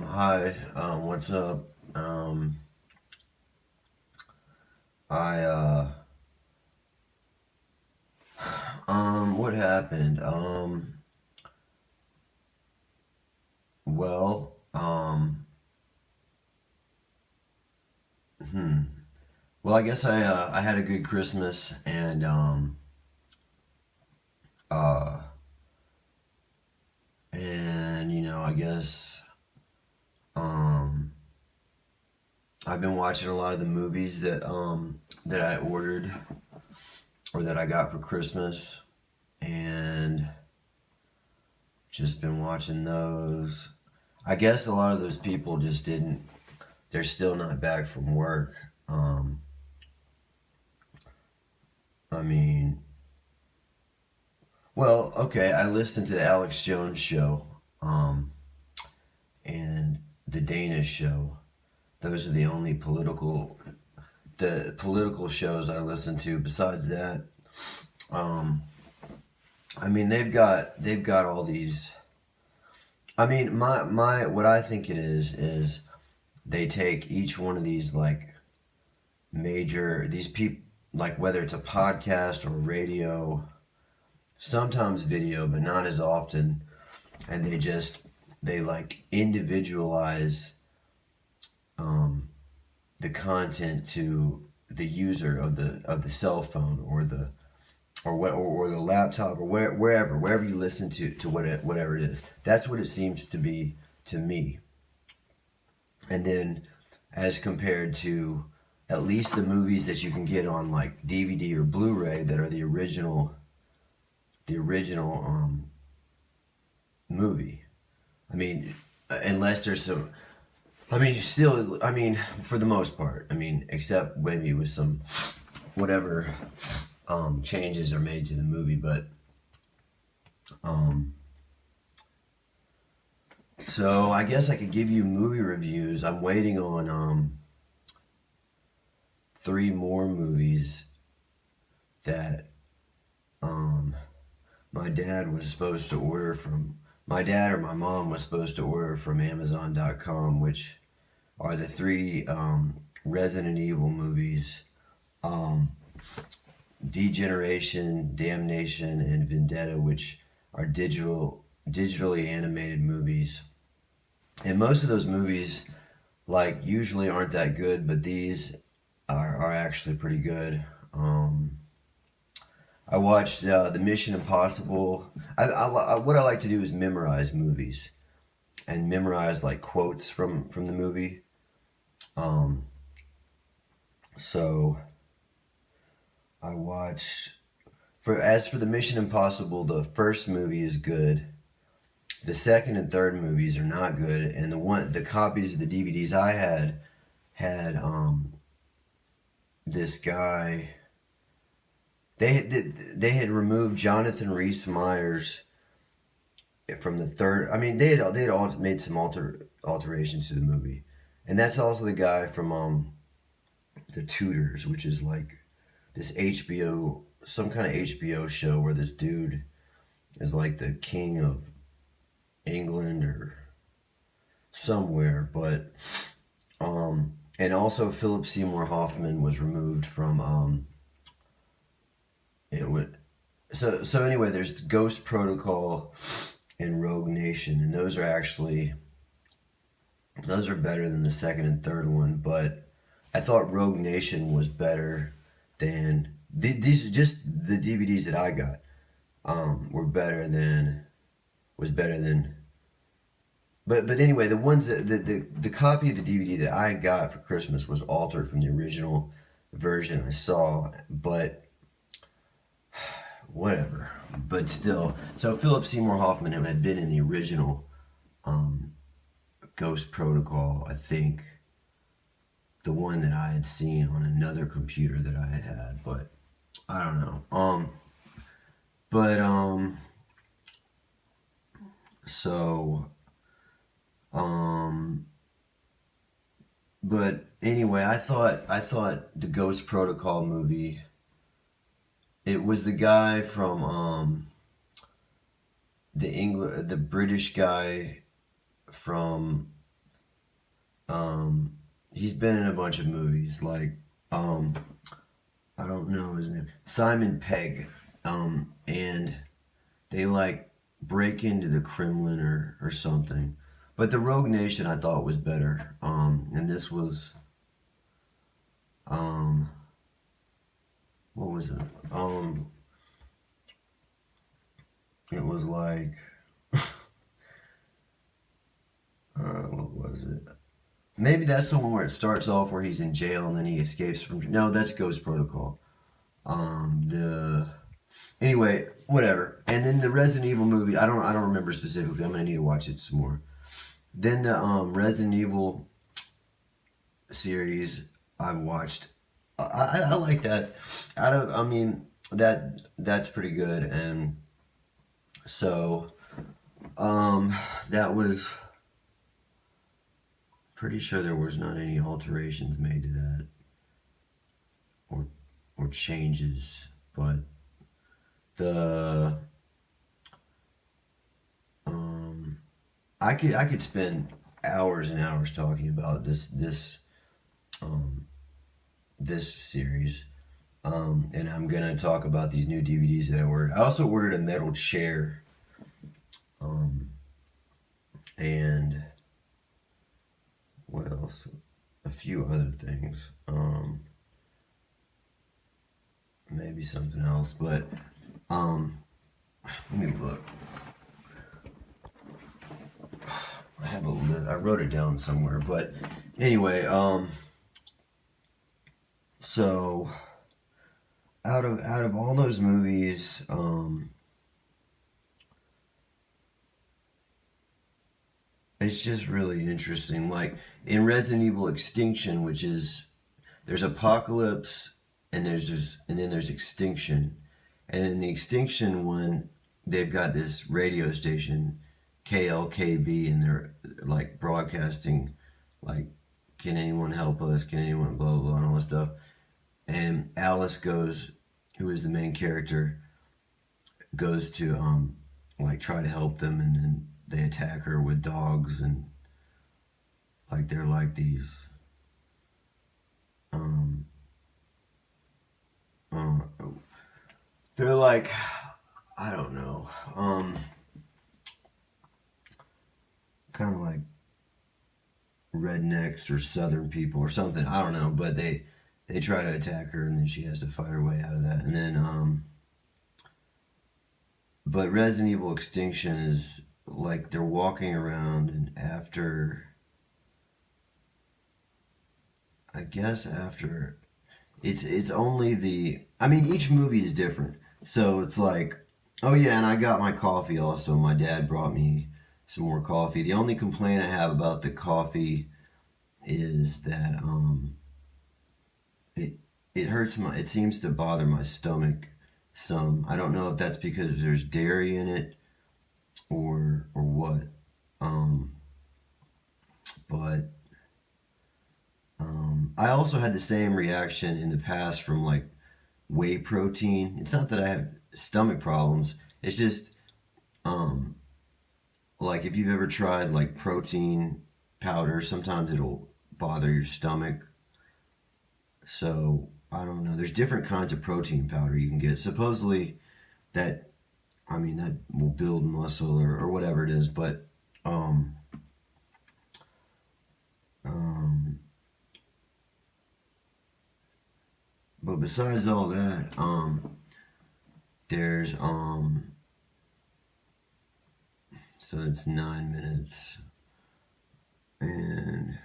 Hi, what's up? I, what happened? Well, hmm. Well, I guess I had a good Christmas uh, I guess, um, I've been watching a lot of the movies that I ordered or that I got for Christmas and just been watching those. I guess a lot of those people just didn't they're still not back from work. Um, I mean, well, okay, I listened to the Alex Jones show, and the Danish show. Those are the political shows I listen to. Besides that, um, I mean, they've got all these. I mean, my what I think it is they take each one of these like these people, like whether it's a podcast or radio, sometimes video, but not as often. And they like individualize um, the content to the user of the cell phone or the laptop or wherever you listen to whatever it is. That's what it seems to be to me. And then as compared to at least the movies that you can get on like DVD or Blu-ray that are the original movie. I mean, unless there's some. I mean, still. I mean, for the most part. I mean, except maybe with some whatever changes are made to the movie. But um, so I guess I could give you movie reviews. I'm waiting on three more movies that um my dad was supposed to order from. My dad or my mom was supposed to order from Amazon.com, which are the three Resident Evil movies, um, Degeneration, Damnation, and Vendetta, which are digitally animated movies. And most of those movies, like, usually aren't that good, but these are actually pretty good. I watched the Mission Impossible. What I like to do is memorize movies and memorize like quotes from the movie. Um, so I watch for the Mission Impossible, the first movie is good. The second and third movies are not good, and the copies of the DVDs I had this guy. They had removed Jonathan Rhys Meyers from the third. I mean, they had all made some alterations to the movie, and that's also the guy from the Tudors, which is like this HBO, some kind of HBO show where this dude is like the king of England or somewhere. But and also Philip Seymour Hoffman was removed from it would so anyway, there's Ghost Protocol and Rogue Nation, and those are better than the second and third one. But I thought Rogue Nation was better than these. Just the DVDs that I got were better than was better than. But anyway, the ones the copy of the DVD that I got for Christmas was altered from the original version I saw. But whatever. But still, so Philip Seymour Hoffman had been in the original um, Ghost Protocol, I think, the one that I had seen on another computer that I had, but I don't know. But so um, but anyway, I thought the Ghost Protocol movie. It was the guy from the British guy from He's been in a bunch of movies, like, I don't know his name, Simon Pegg, and they like break into the Kremlin or something. But the Rogue Nation I thought was better. And this was, um, what was it? It was like, what was it? Maybe that's the one where it starts off where he's in jail and then he escapes from. No, that's Ghost Protocol. The Anyway, whatever. And then the Resident Evil movie, I don't remember specifically. I'm gonna need to watch it some more. Then the Resident Evil series I've watched. I like that. I mean that's pretty good. And so that was pretty sure there was not any alterations made to that or changes, but the I could spend hours and hours talking about um, this series. And I'm gonna talk about these new DVDs that I ordered. I also ordered a metal chair, um, and what else? A few other things. Maybe something else, but um, let me look. I have a list. I wrote it down somewhere, but anyway, so out of all those movies, it's just really interesting. Like in Resident Evil Extinction, which is there's apocalypse and then there's extinction, and in the extinction one, they've got this radio station, KLKB, and they're like broadcasting, like, can anyone help us? Can anyone blah blah blah and all this stuff. And Alice goes, who is the main character, goes to like try to help them, and then they attack her with dogs, and like they're like these um uh, they're like, I don't know, kind of like rednecks or southern people or something, I don't know, but they try to attack her, and then she has to fight her way out of that. And then but Resident Evil Extinction is like they're walking around, and after, I guess after, it's only the, I mean, each movie is different. So it's like, oh yeah, and I got my coffee also. My dad brought me some more coffee. The only complaint I have about the coffee is that it it hurts my, it seems to bother my stomach some. I don't know if that's because there's dairy in it or what. Um but I also had the same reaction in the past from like whey protein. It's not that I have stomach problems. It's just um like if you've ever tried like protein powder, sometimes it'll bother your stomach. So I don't know. There's different kinds of protein powder you can get. Supposedly that, I mean, that will build muscle or whatever it is. But um um but besides all that, there's so it's 9 minutes. And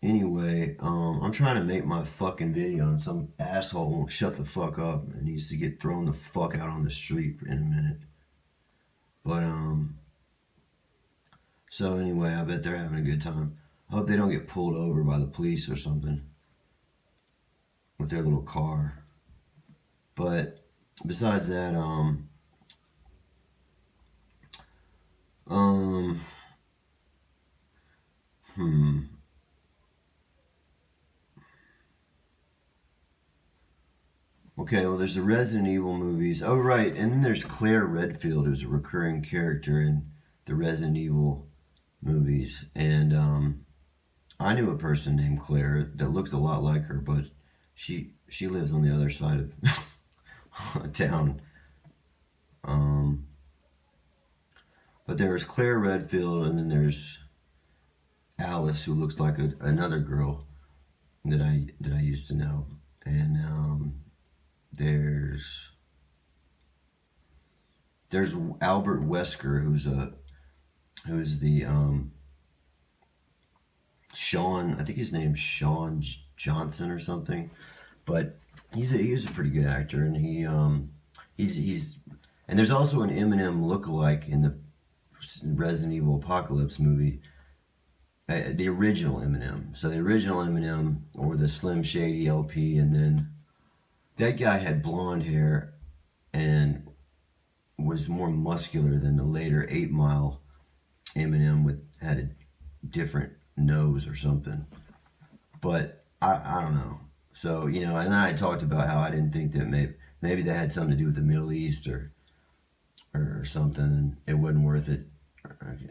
anyway, I'm trying to make my fucking video, and some asshole won't shut the fuck up and needs to get thrown the fuck out on the street in a minute. But so anyway, I bet they're having a good time. I hope they don't get pulled over by the police or something with their little car. But besides that, um, hmm. Okay, well, there's the Resident Evil movies. Oh, right, and then there's Claire Redfield, who's a recurring character in the Resident Evil movies, and I knew a person named Claire that looks a lot like her, but she lives on the other side of town. Um, but there's Claire Redfield, and then there's Alice, who looks like another girl that I used to know, and there's Albert Wesker, who's the Sean. I think his name's Sean Johnson or something, but he's a pretty good actor, and he's and there's also an Eminem lookalike in the Resident Evil Apocalypse movie, the original Eminem. So the original Eminem, or the Slim Shady LP, and then that guy had blonde hair and was more muscular than the later 8 Mile Eminem had a different nose or something. But I don't know. So, and then I talked about how I didn't think that maybe that had something to do with the Middle East or something, and it wasn't worth it.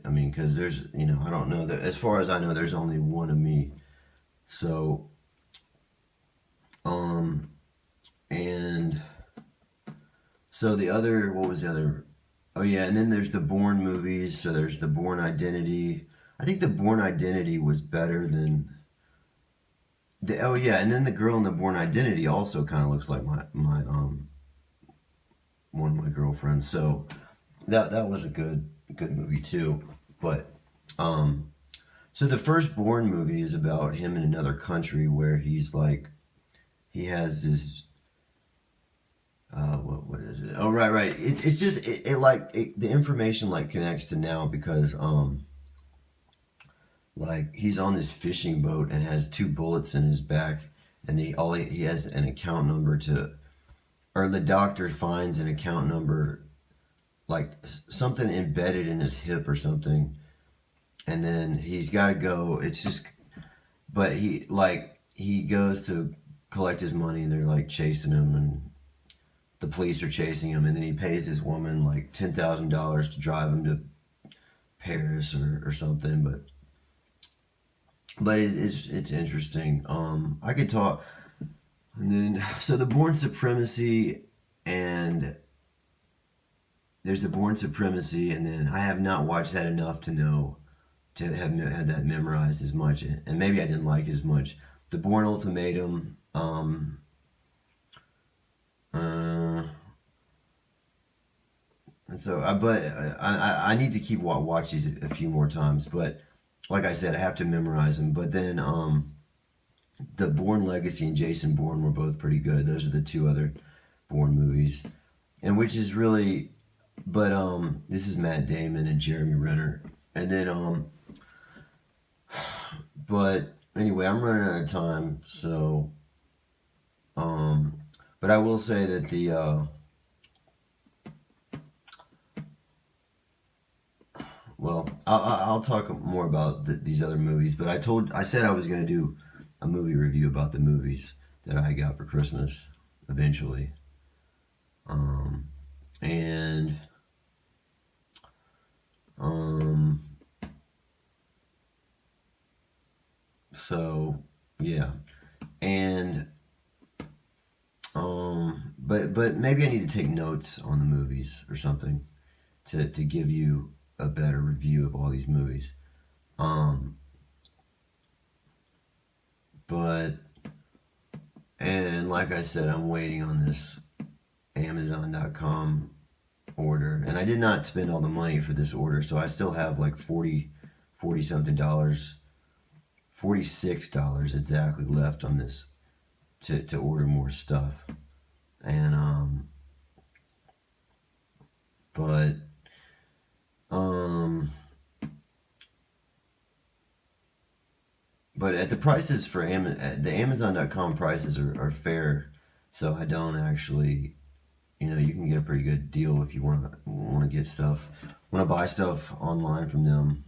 I mean, because there's, I don't know, that as far as I know, there's only one of me. So, and so the other, what was the other? Oh yeah, and then there's the Bourne movies. So there's the Bourne Identity. I think the Bourne Identity was better than oh yeah, and then the girl in the Bourne Identity also kind of looks like my one of my girlfriends. So that was a good movie too. But so the first Bourne movie is about him in another country where he's like, he has this what is it? Oh right. It's just the information like connects to now because like he's on this fishing boat and has 2 bullets in his back, and he has an account number or the doctor finds an account number, like something embedded in his hip or something, and then he's got to go. It's just, but he goes to collect his money, and they're like chasing him, and the police are chasing him, and then he pays this woman like $10,000 to drive him to Paris or something, but it's interesting. I could talk, and then so the Bourne Supremacy, and there's the Bourne Supremacy, and then I have not watched that enough to know to have had that memorized as much, and maybe I didn't like it as much. The Bourne Ultimatum, and so I need to keep watch these a few more times, but like I said, I have to memorize them. But then the Bourne Legacy and Jason Bourne were both pretty good. Those are the 2 other Bourne movies, and which is really, but this is Matt Damon and Jeremy Renner, and then but anyway, I'm running out of time, so but I will say that the well, I'll talk more about these other movies, but I said I was going to do a movie review about the movies that I got for Christmas eventually. And so yeah, and but maybe I need to take notes on the movies or something to give you a better review of all these movies. But and like I said, I'm waiting on this Amazon.com order, and I did not spend all the money for this order, so I still have like 40 something dollars, $46 exactly left on this to order more stuff. And but at the prices for the Amazon.com prices are fair, so I don't actually, you can get a pretty good deal if you want to get stuff, want to buy stuff online from them.